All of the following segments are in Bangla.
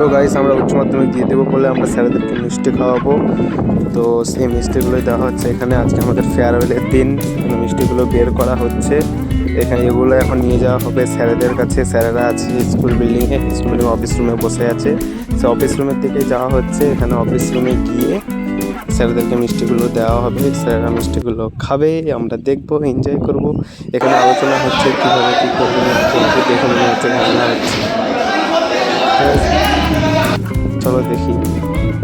তো গাইস আমরা উচ্চ মাধ্যমিক দিয়ে দেবো বলে আমরা স্যারেদেরকে মিষ্টি খাওয়াবো। তো সেই মিষ্টিগুলোই দেওয়া হচ্ছে এখানে। আজকে আমাদের ফেয়ারওয়েলের দিন, মিষ্টিগুলো বের করা হচ্ছে এখানে। এগুলো এখন নিয়ে যাওয়া হবে স্যারেদের কাছে। স্যারেরা আছে স্কুল বিল্ডিংয়ে, স্কুল বিল্ডিং অফিস রুমে বসে আছে। সে অফিস রুমের দিকে যাওয়া হচ্ছে। এখানে অফিস রুমে গিয়ে স্যারেদেরকে মিষ্টিগুলো দেওয়া হবে। স্যারেরা মিষ্টিগুলো খাবে, আমরা দেখবো, এনজয় করব। এখানে আলোচনা হচ্ছে কীভাবে কী করবে, দেখে মনে হচ্ছে ঝামেলা হচ্ছে। চলো দেখি।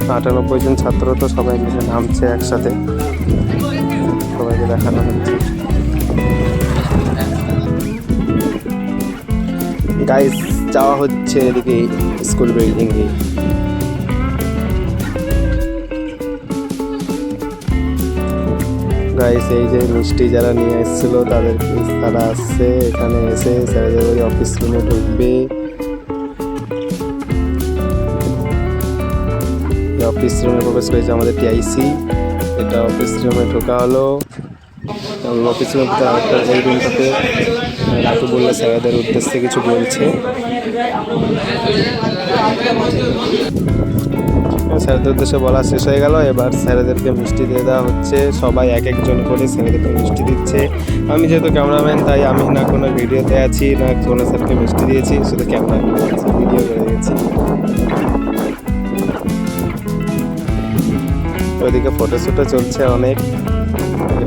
98 জন ছাত্র তো সবাই মিলে নামছে একসাথে, সবাইকে দেখানো হচ্ছে। গাইস যাওয়া হচ্ছে এদিকে স্কুল বিল্ডিংয়ে। গাইস এই যে মিষ্টি যারা নিয়ে এসেছিল তারা আসছে এখানে, এসে স্যারেদের ওই অফিস রুমে ঢুকবে। অফিস রুমে প্রবেশ করেছে আমাদের টিআইসি। এটা অফিস রুমে ঢোকা হলো। অফিস রুমে আরেকটা এই রুমটাতে একটু বললে স্যারেদের উদ্দেশ্যে কিছু বলছে। স্যারেদের উদ্দেশ্যে বলা শেষ হয়ে গেল। এবার স্যারেদেরকে মিষ্টি দিয়ে দেওয়া হচ্ছে। সবাই এক একজন করে স্যারেদেরকে মিষ্টি দিচ্ছে। আমি যেহেতু ক্যামেরাম্যান তাই আমি না কোনো ভিডিওতে আছি না কোনো স্যারকে মিষ্টি দিয়েছি, শুধু ক্যামেরা ভিডিও করে গেছি। ওইদিকে ফটোশ্যুটও চলছে অনেক।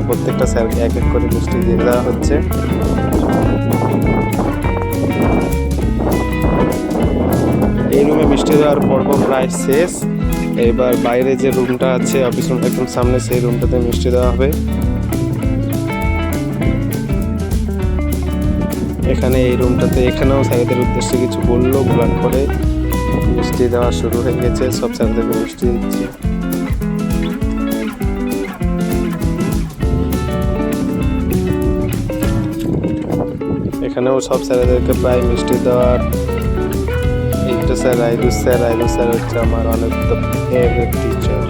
প্রত্যেকটা স্যারকে এক এক করে মিষ্টি দিয়ে দেওয়া হচ্ছে। এই রুমে মিষ্টি দেওয়ার পর্ব প্রায় শেষ। এবার বাইরে যে রুমটা আছে অফিস রুম একদম সামনে, সেই রুমটাতে মিষ্টি দেওয়া হবে। এখানে এই রুমটাতে এখানেও স্যারেদের উদ্দেশ্যে কিছু বলার পরে মিষ্টি দেওয়া শুরু হয়ে গেছে। সব স্যারদেরকে মিষ্টি দিচ্ছে। এখানেও সব স্যারেদেরকে প্রায় মিষ্টি দেওয়ার। এইটা স্যার রাইদুস স্যার হচ্ছে আমার অনেক ফেভারিট টিচার,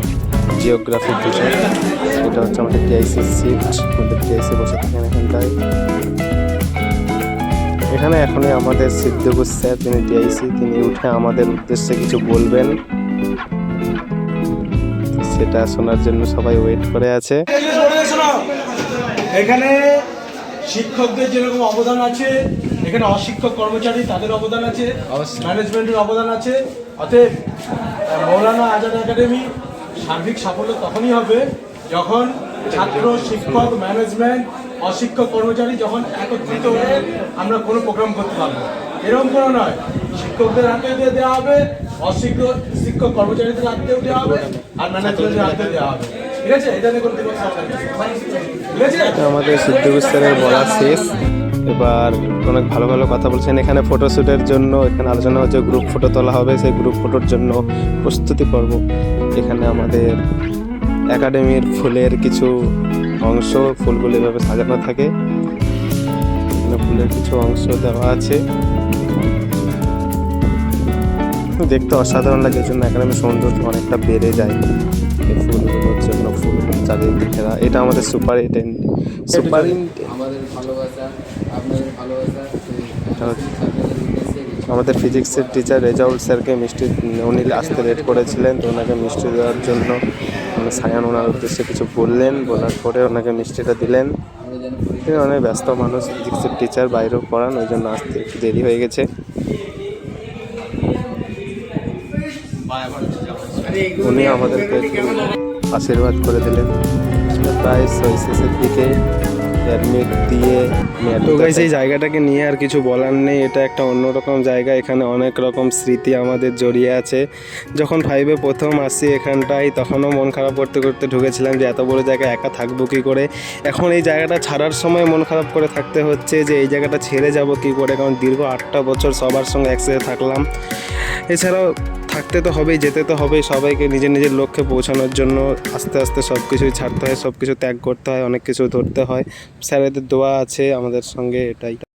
জিওগ্রাফি টিচার। এটা হচ্ছে আমাদের টিআইসি সিট, আমাদের টিআইসি বসে থাকেন এখানটায়। এখানে এখনই আমাদের সিদ্ধঘোষ স্যার, তিনি টিআইসি, তিনি উঠে আমাদের উদ্দেশ্যে কিছু বলবেন, সেটা শোনার জন্য সবাই ওয়েট করে আছে। এখানে শিক্ষকদের যেরকম অবদান আছে, এখানে অশিক্ষক কর্মচারী তাদের অবদান আছে, ম্যানেজমেন্টের অবদান আছে। অতএব মৌলানা আজাদ একাডেমি সার্বিক সাফল্য তখনই হবে যখন ছাত্র, শিক্ষক, ম্যানেজমেন্ট, অশিক্ষক কর্মচারী যখন একত্রিত হয়ে আমরা কোনো প্রোগ্রাম করতে পারবো। এরকম কোনো নয়, শিক্ষকদের হাতে দিয়ে দেওয়া হবে, শিক্ষক কর্মচারীদের হাতেও দেওয়া হবে, আর ম্যানেজমেন্টের হাতে দেওয়া হবে। ঠিক আছে, এটা নিয়ে কোনো দিবস আমাদের সিদ্ধঘোষ স্যারের বলা শেষ। এবার অনেক ভালো ভালো কথা বলছেন। এখানে ফটোশ্যুটের জন্য এখানে আলোচনা হচ্ছে, গ্রুপ ফটো তোলা হবে, সেই গ্রুপ ফটোর জন্য প্রস্তুতি পর্ব। এখানে আমাদের একাডেমির ফুলের কিছু অংশ, ফুলগুলো এভাবে সাজানো থাকে, ফুলের কিছু অংশ দেওয়া আছে। দেখতে অসাধারণ লাগে, এই জন্য একাডেমির সৌন্দর্য অনেকটা বেড়ে যায় এই ফুলগুলোর জন্য। ফুল চারিদিকে ঘেরা। এটা আমাদের আমাদের ফিজিক্সের টিচার রেজাউল স্যারকে মিষ্টি, উনি আসতে লেট করেছিলেন, তো ওনাকে মিষ্টি দেওয়ার জন্য সায়ান ওনার উদ্দেশ্যে কিছু বললেন, বলার পরে ওনাকে মিষ্টিটা দিলেন। তিনি অনেক ব্যস্ত মানুষ, ফিজিক্সের টিচার, বাইরেও পড়ান, ওই জন্য আসতে একটু দেরি হয়ে গেছে। উনি আমাদেরকে আশীর্বাদ করে দিলেন। প্রায় শেষের দিকে অ্যাডমিট দিয়ে তো গাইস এই জায়গাটাকে নিয়ে আর কিছু বলার নেই। এটা একটা অন্যরকম জায়গা, এখানে অনেক রকম স্মৃতি আমাদের জড়িয়ে আছে। যখন 5-এ প্রথম আসি এখানটায়, তখনও মন খারাপ করতে করতে ঢুকেছিলাম যে এত বড় জায়গায় একা থাকবো কী করে। এখন এই জায়গাটা ছাড়ার সময় মন খারাপ করে থাকতে হচ্ছে যে এই জায়গাটা ছেড়ে যাব কী করে, কারণ দীর্ঘ 8টা বছর সবার সঙ্গে একসাথে থাকলাম। এছাড়াও থাকতে তো হবেই, যেতে তো হবেই, সবাইকে নিজের নিজের লক্ষ্যে পৌঁছানোর জন্য আস্তে আস্তে সব কিছুই ছাড়তে হয়, সব কিছু ত্যাগ করতে হয়, অনেক কিছু ধরতে হয়। স্যারেদের দোয়া আছে আমাদের সঙ্গে, এটাই।